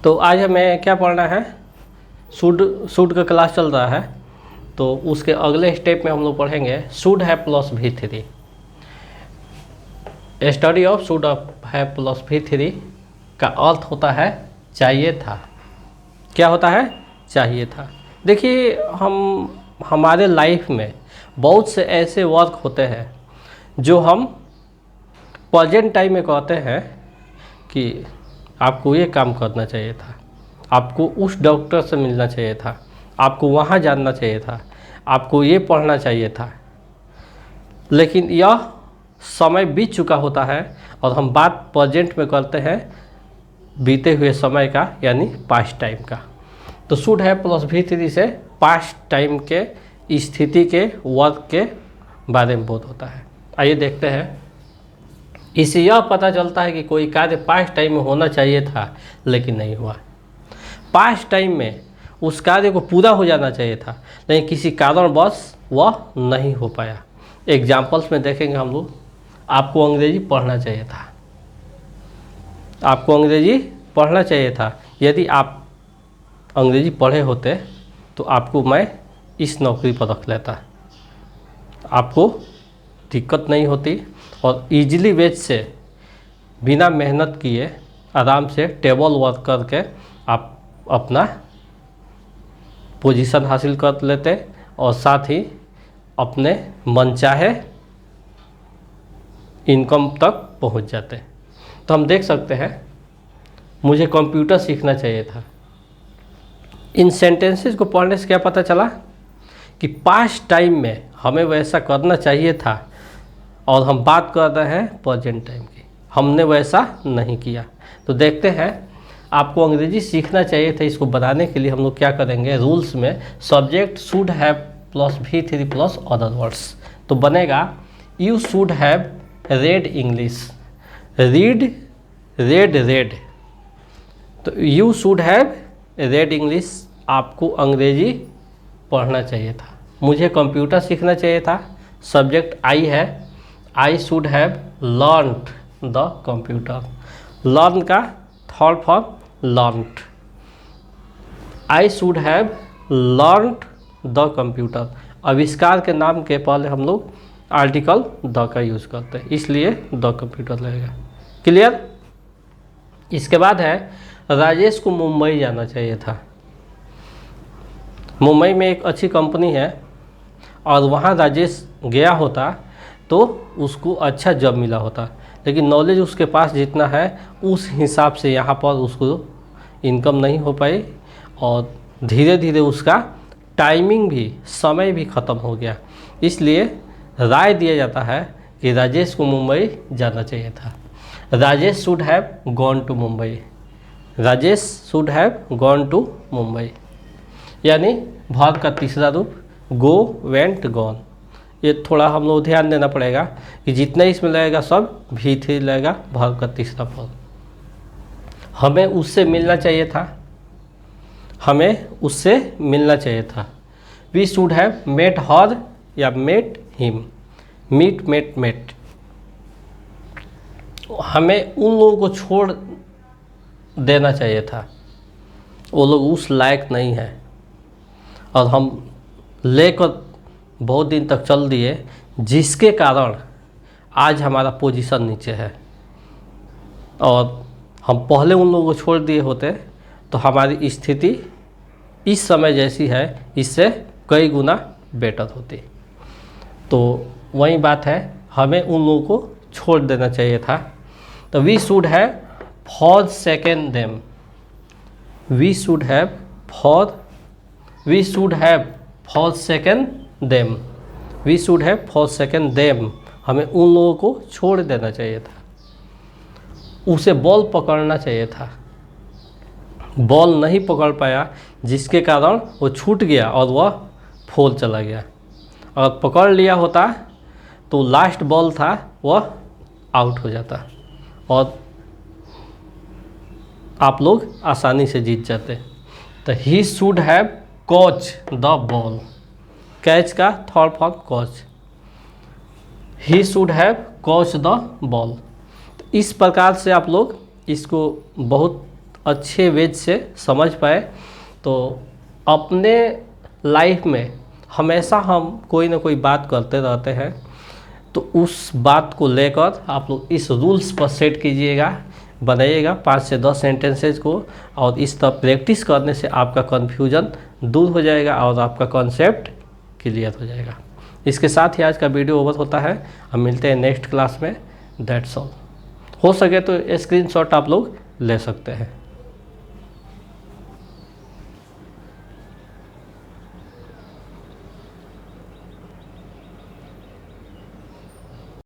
तो आज हमें क्या पढ़ना है, शुड का क्लास चल रहा है, तो उसके अगले स्टेप में हम लोग पढ़ेंगे should have plus V3। Study of should have plus V3 का अर्थ होता है चाहिए था। क्या होता है? चाहिए था। देखिए, हमारे लाइफ में बहुत से ऐसे वर्क होते हैं जो हम प्रेजेंट टाइम में कहते हैं कि आपको ये काम करना चाहिए था, आपको उस डॉक्टर से मिलना चाहिए था, आपको वहाँ जानना चाहिए था, आपको ये पढ़ना चाहिए था। लेकिन यह समय बीत चुका होता है और हम बात प्रेजेंट में करते हैं बीते हुए समय का, यानी पास्ट टाइम का। तो शुड हैव प्लस V3 से पास्ट टाइम के स्थिति के वर्क के बारे में बोध होता है। आइए देखते हैं। इससे यह पता चलता है कि कोई कार्य पास्ट टाइम में होना चाहिए था लेकिन नहीं हुआ। पास्ट टाइम में उस कार्य को पूरा हो जाना चाहिए था लेकिन किसी कारणवश वह नहीं हो पाया। एग्जाम्पल्स में देखेंगे हम लोग। आपको अंग्रेजी पढ़ना चाहिए था, आपको अंग्रेजी पढ़ना चाहिए था। यदि आप अंग्रेजी पढ़े होते तो आपको मैं इस नौकरी पर रख लेता, आपको दिक्कत नहीं होती और इजीली वेज से बिना मेहनत किए आराम से टेबल वर्क करके आप अपना पोजीशन हासिल कर लेते और साथ ही अपने मनचाहे इनकम तक पहुंच जाते। तो हम देख सकते हैं, मुझे कंप्यूटर सीखना चाहिए था। इन सेंटेंसेस को पढ़ने से क्या पता चला कि पास्ट टाइम में हमें वैसा करना चाहिए था और हम बात कर रहे हैं प्रेजेंट टाइम की, हमने वैसा नहीं किया। तो देखते हैं, आपको अंग्रेजी सीखना चाहिए था। इसको बनाने के लिए हम लोग क्या करेंगे, रूल्स में subject should have plus V3 plus other words. तो बनेगा you should have read English, read read read. तो you should have read English, आपको अंग्रेजी पढ़ना चाहिए था। मुझे कंप्यूटर सीखना चाहिए था, सब्जेक्ट आई है, I should have learned the computer. Learn का third form learned. I should have learned the computer. आविष्कार के नाम के पहले हम लोग आर्टिकल द का यूज करते हैं, इसलिए द कंप्यूटर लगेगा। क्लियर? इसके बाद है राजेश को मुंबई जाना चाहिए था। मुंबई में एक अच्छी कंपनी है और वहाँ राजेश गया होता तो उसको अच्छा जॉब मिला होता, लेकिन नॉलेज उसके पास जितना है उस हिसाब से यहाँ पर उसको इनकम नहीं हो पाई और धीरे धीरे उसका टाइमिंग भी, समय भी ख़त्म हो गया। इसलिए राय दिया जाता है कि राजेश को मुंबई जाना चाहिए था। Rajesh should have gone to Mumbai, Rajesh should have gone to Mumbai. यानी भाग का तीसरा रूप गो, वेंट, गॉन। ये थोड़ा हम लोग ध्यान देना पड़ेगा कि जितना इसमें लगेगा सब V3 लगेगा, भाग का तीसरा फॉर्म। हमें उससे मिलना चाहिए था, हमें उससे मिलना चाहिए था। We should have met her या met him, meet met met. हमें उन लोगों को छोड़ देना चाहिए था, वो लोग उस लायक नहीं है और हम लेकर बहुत दिन तक चल दिए, जिसके कारण आज हमारा पोजीशन नीचे है। और हम पहले उन लोगों को छोड़ दिए होते तो हमारी स्थिति इस समय जैसी है इससे कई गुना बेटर होती। तो वही बात है, हमें उन लोगों को छोड़ देना चाहिए था। तो we should have forsaken them, we should have forsaken them, we should have forsaken them। हमें उन लोगों को छोड़ देना चाहिए था। उसे बॉल पकड़ना चाहिए था, बॉल नहीं पकड़ पाया जिसके कारण वो छूट गया और वह फोल चला गया। अगर पकड़ लिया होता तो लास्ट बॉल था वह आउट हो जाता और आप लोग आसानी से जीत जाते। तो he should have caught the ball, catch का third form caught. He should have caught the ball. इस प्रकार से आप लोग इसको बहुत अच्छे वेज से समझ पाए। तो अपने लाइफ में हमेशा हम कोई ना कोई बात करते रहते हैं, तो उस बात को लेकर आप लोग इस रूल्स पर सेट कीजिएगा, बनाइएगा 5 से 10 सेंटेंसेज को, और इस तरह प्रैक्टिस करने से आपका कन्फ्यूजन दूर हो जाएगा और आपका कॉन्सेप्ट क्लियर हो जाएगा। इसके साथ ही आज का वीडियो ओवर होता है। हम मिलते हैं नेक्स्ट क्लास में। That's all. हो सके तो स्क्रीनशॉट आप लोग ले सकते हैं।